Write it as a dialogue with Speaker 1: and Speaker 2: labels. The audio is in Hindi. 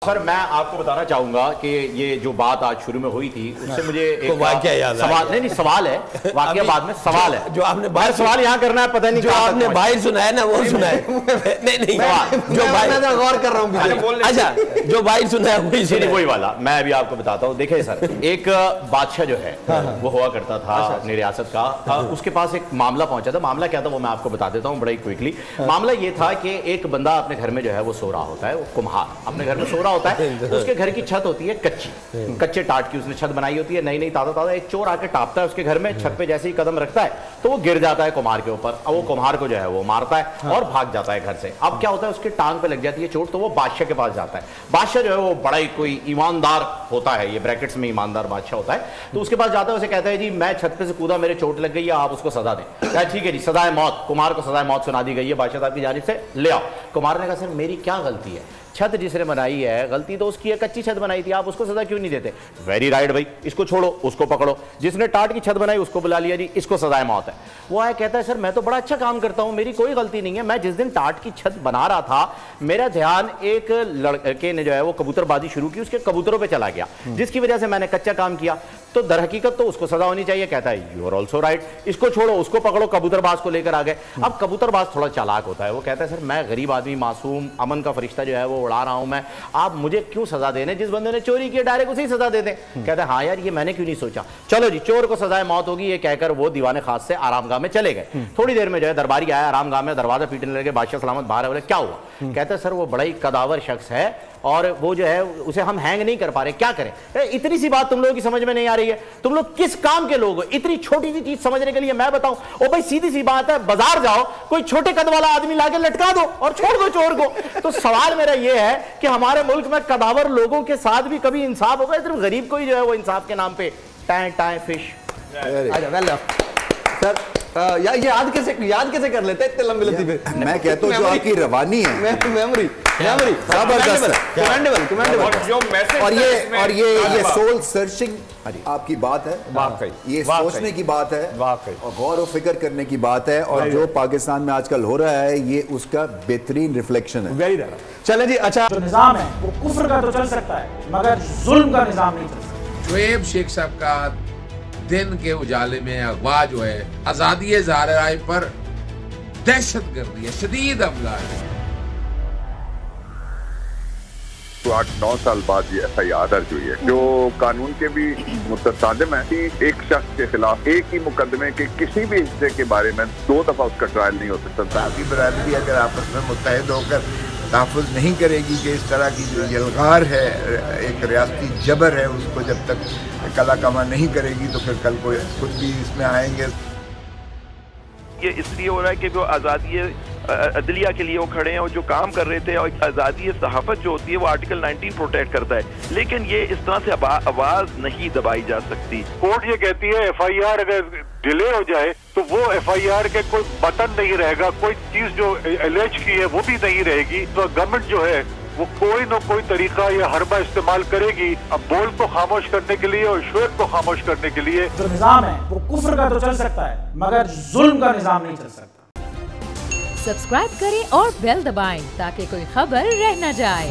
Speaker 1: सर मैं आपको बताना चाहूंगा कि ये जो बात आज शुरू में हुई थी उससे मुझे एक
Speaker 2: वाकया याद
Speaker 1: सवाल नहीं सवाल है वाकया बाद में सवाल है
Speaker 2: जो आपने बाहर
Speaker 1: सवाल यहाँ करना है पता नहीं
Speaker 2: जो आपने बाहर सुनाया ना वो सुनाए नहीं जो बाहर गौर कर रहा हूँ अच्छा जो बाहर सुनाया वही
Speaker 1: वाला मैं अभी आपको बताता हूँ। देखिए सर एक बादशाह जो है वो हुआ करता था अपनी रियासत का, उसके पास एक मामला पहुंचा था। मामला क्या था वो मैं आपको बता देता हूँ बड़ा ही क्विकली। मामला ये था कि एक बंदा अपने घर में जो है वो सो रहा होता है, वो कुम्हार अपने घर में सो रहा होता है। उसके घर की छत होती है कच्ची, कच्चे टाट की उसने छत बनाई होती है, नई नई ताजा ताजा। एक चोर आके टापता है उसके घर में, छत पे जैसे ही कदम रखता है तो वो गिर जाता है कुम्हार के ऊपर। अब वो कुम्हार को जो है वो मारता है और भाग जाता है घर से। अब क्या होता है उसके टांग पे लग जाती है चोट, तो वो बादशाह के पास जाता है। बादशाह जो है वो बड़ा ही कोई ईमानदार होता है, ये ब्रैकेट्स में ईमानदार बादशाह होता है। तो उसके पास जाता है, उसे कहता है जी मैं छत पे से कूदा, मेरे चोट लग गई है, आप उसको सजा दें। ठीक है जी, सजाए मौत, कुम्हार को सजाए मौत सुना दी गई है बादशाह साहब की जानिब से, ले आओ। कुम्हार ने कहा सर मेरी क्या गलती है, छत जिसने बनाई है गलती तो उसकी है, कच्ची छत बनाई थी, आप उसको सजा क्यों नहीं देते। वेरी राइट भाई, इसको छोड़ो उसको पकड़ो, जिसने टाट की छत बनाई उसको बुला लिया जी, इसको सजाए मौत है। वो आया कहता है सर मैं तो बड़ा अच्छा काम करता हूं, मेरी कोई गलती नहीं है, मैं जिस दिन टाट की छत बना रहा था मेरा ध्यान एक लड़के ने जो है वो कबूतरबाजी शुरू की, उसके कबूतरों पर चला गया जिसकी वजह से मैंने कच्चा काम किया, तो दर हकीकत तो उसको सजा होनी चाहिए। कहता है यू आर ऑल्सो राइट, इसको छोड़ो उसको पकड़ो। कबूतरबाज को लेकर आ गए। अब कबूतरबाज थोड़ा चालाक होता है, वो कहता है सर मैं गरीब आदमी, मासूम, अमन का फरिश्ता जो है वो उड़ा रहा हूं मैं, आप मुझे क्यों सजा देने, जिस बंदे ने चोरी की डायरेक्ट उसे ही सजा दे दें। कहता है हाँ यार ये मैंने क्यों नहीं सोचा, चलो जी चोर को सजाए मौत होगी। ये कहकर वो दीवाने खास से आरामगाह में चले गए। थोड़ी देर में जो है दरबारी आया आरामगाह में, दरवाजा पीटने लगे, बादशाह सलामत बाहर है। बोले क्या हुआ, कहता है सर वो बड़ा ही कदावर शख्स है और वो जो है उसे हम हैंग नहीं कर पा रहे, क्या करें। इतनी सी बात तुम लोगों की समझ में नहीं आ रही है, तुम लोग किस काम के लोग हो, इतनी छोटी सी चीज समझने के लिए मैं बताऊं। ओ भाई सीधी सी बात है, बाजार जाओ कोई छोटे कद वाला आदमी लाके लटका दो और छोड़ दो चोर को। तो सवाल मेरा यह है कि हमारे मुल्क में कदावर लोगों के साथ भी कभी इंसाफ होगा, सिर्फ गरीब को ही जो है वो इंसाफ के नाम पे टाए टाए फिश।
Speaker 2: सर ये याद कैसे कर लेते हैं इतने लंबे लतीफे।
Speaker 3: मैं कहता हूं जो आपकी रवानी है,
Speaker 2: मेमोरी
Speaker 3: और ये सोल सर्चिंग आपकी बात है, ये सोचने की बात है और गौर और फिक्र करने की बात है, और जो पाकिस्तान में आजकल हो रहा है ये उसका बेहतरीन रिफ्लेक्शन है।
Speaker 2: वेरी चले जी। अच्छा
Speaker 4: जो निजाम है वो कुफ्र का तो चल सकता है मगर जुल्म का निजाम नहीं चल सकता।
Speaker 5: शुएब शेख साहब का दिन के उजाले में अगवा जो है आजादी ज़ाहिर पर दहशत गर्दी है, शदीद हमला है।
Speaker 6: तो 8-9 साल बाद ये FIR दर्ज हुई है जो कानून के भी मुतसादिम है कि एक शख्स के खिलाफ एक ही मुकदमे के किसी भी हिस्से के बारे में 2 दफा उसका ट्रायल नहीं हो सकता।
Speaker 7: आपकी बरादरी अगर आपस में मुत्तहिद होकर तहफ़्फ़ुज़ नहीं करेगी कि इस तरह की जो यलगार है, एक रियासती जबर है, उसको जब तक कला कमा नहीं करेगी तो फिर कल को खुद भी इसमें आएंगे।
Speaker 8: ये इसलिए हो रहा है कि वो आज़ादी अदलिया के लिए वो खड़े हैं और जो काम कर रहे थे, और आज़ादी सहाफ़त जो होती है वो आर्टिकल 19 प्रोटेक्ट करता है, लेकिन ये इस तरह से आवाज़ नहीं दबाई जा सकती।
Speaker 9: कोर्ट ये कहती है FIR अगर डिले हो जाए तो वो FIR के कोई बटन नहीं रहेगा, कोई चीज जो एलेज की है वो भी नहीं रहेगी। तो गवर्नमेंट जो है वो कोई न कोई तरीका या हरबा इस्तेमाल करेगी अब बोल को खामोश करने के लिए और शुएब को खामोश करने के लिए।
Speaker 4: जो निजाम है वो कुफ्र का तो चल सकता है मगर जुल्म का निजाम नहीं चल सकता।
Speaker 10: सब्सक्राइब करें और बेल दबाएं ताकि कोई खबर रह न जाए।